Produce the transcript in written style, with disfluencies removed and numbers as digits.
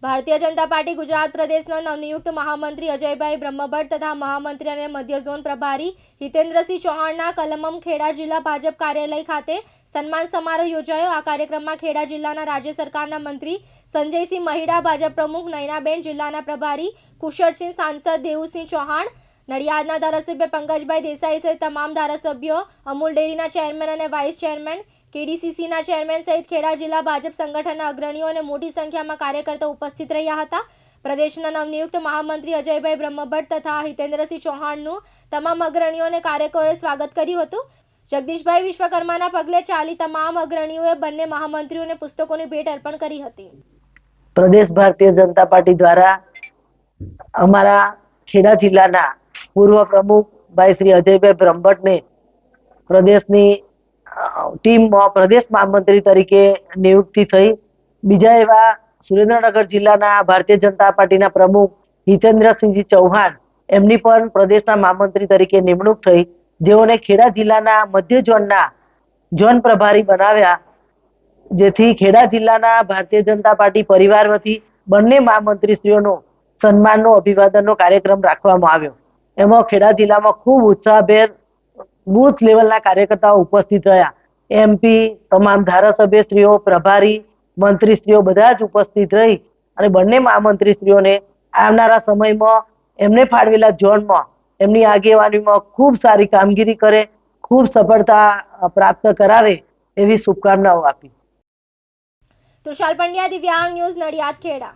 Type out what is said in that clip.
Bharatiya Janata party Gujarat પ્રદેશના નવનિયુક્ત મહામંત્રી અજયભાઈ બ્રહ્મભટ્ટ તથા મહામંત્રી અને મધ્ય ઝોન પ્રભારી હિતેન્દ્રસિંહ ચૌહાણના કલમમ ખેડા જિલ્લા ભાજપ કાર્યાલય ખાતે સન્માન સમારોહ યોજાયો। આ કાર્યક્રમમાં ખેડા જિલ્લાના રાજ્ય સરકારના મંત્રી સંજયસિંહ મહિડા, ભાજપ પ્રમુખ નયનાબેન, જિલ્લાના પ્રભારી કુશળસિંહ, સાંસદ દેવુસિંહ ચૌહાણ, નડિયાદના ધારાસભ્ય પંકજભાઈ દેસાઈ સહિત તમામ ધારાસભ્યો, અમૂલ ડેરીના ચેરમેન અને વાઇસ ચેરમેન, કેડીસીસીના ચેરમેન સહિત ખેડા જિલ્લા ભાજપ સંગઠનના અગ્રણીઓ અને મોટી સંખ્યામાં કાર્યકર્તાઓ ઉપસ્થિત રહ્યા હતા। પ્રદેશના નવનિયુક્ત મહામંત્રી અજયભાઈ બ્રહ્મભટ્ટ તથા હિતેન્દ્રસિંહ ચૌહાણનું તમામ અગ્રણીઓ અને કાર્યકરોએ સ્વાગત કર્યું હતું। જગદીશભાઈ વિશ્વકર્માના પગલે ચાલી તમામ અગ્રણીઓએ બંને મહામંત્રીઓને પુસ્તકોની ભેટ અર્પણ કરી હતી। પ્રદેશ ભારતીય જનતા પાર્ટી દ્વારા અમારા ખેડા જિલ્લાના પૂર્વ પ્રમુખ ભાઈ શ્રી અજયભાઈ બ્રહ્મભટ્ટને પ્રદેશની ટીમમાં પ્રદેશ મહામંત્રી તરીકે નિયુક્તિ થઈ। બીજા એવા સુરેન્દ્રનગર જિલ્લાના ભારતીય જનતા પાર્ટીના પ્રમુખ હિતેન્દ્રસિંહજી ચૌહાણ, એમની પણ પ્રદેશના મહામંત્રી તરીકે નિમણૂક થઈ, જેઓને ખેડા જિલ્લાના મધ્ય ઝોનના ઝોન પ્રભારી બનાવ્યા, જેથી ખેડા જિલ્લાના ભારતીય જનતા પાર્ટી પરિવાર વતી બંને મહામંત્રીશ્રીઓનો સન્માનનો અભિવાદનનો કાર્યક્રમ રાખવામાં આવ્યો। એમાં ખેડા જિલ્લામાં ખૂબ ઉત્સાહભેર બૂથ લેવલના કાર્યકર્તાઓ ઉપસ્થિત રહ્યા। એમપી, તમામ ધારાસભ્યશ્રીઓ, પ્રભારી મંત્રીશ્રીઓ બધા જ ઉપસ્થિત રહી અને બંને મહામંત્રીશ્રીઓને આવનારા સમયમાં એમને ફાળવેલા ઝોનમાં એમની આગેવાનીમાં ખૂબ સારી કામગીરી કરે, ખૂબ સફળતા પ્રાપ્ત કરાવે એવી શુભકામનાઓ આપી। તુષાર પંડ્યા, દિવ્યાંગ ન્યૂઝ, નડિયાદ, ખેડા।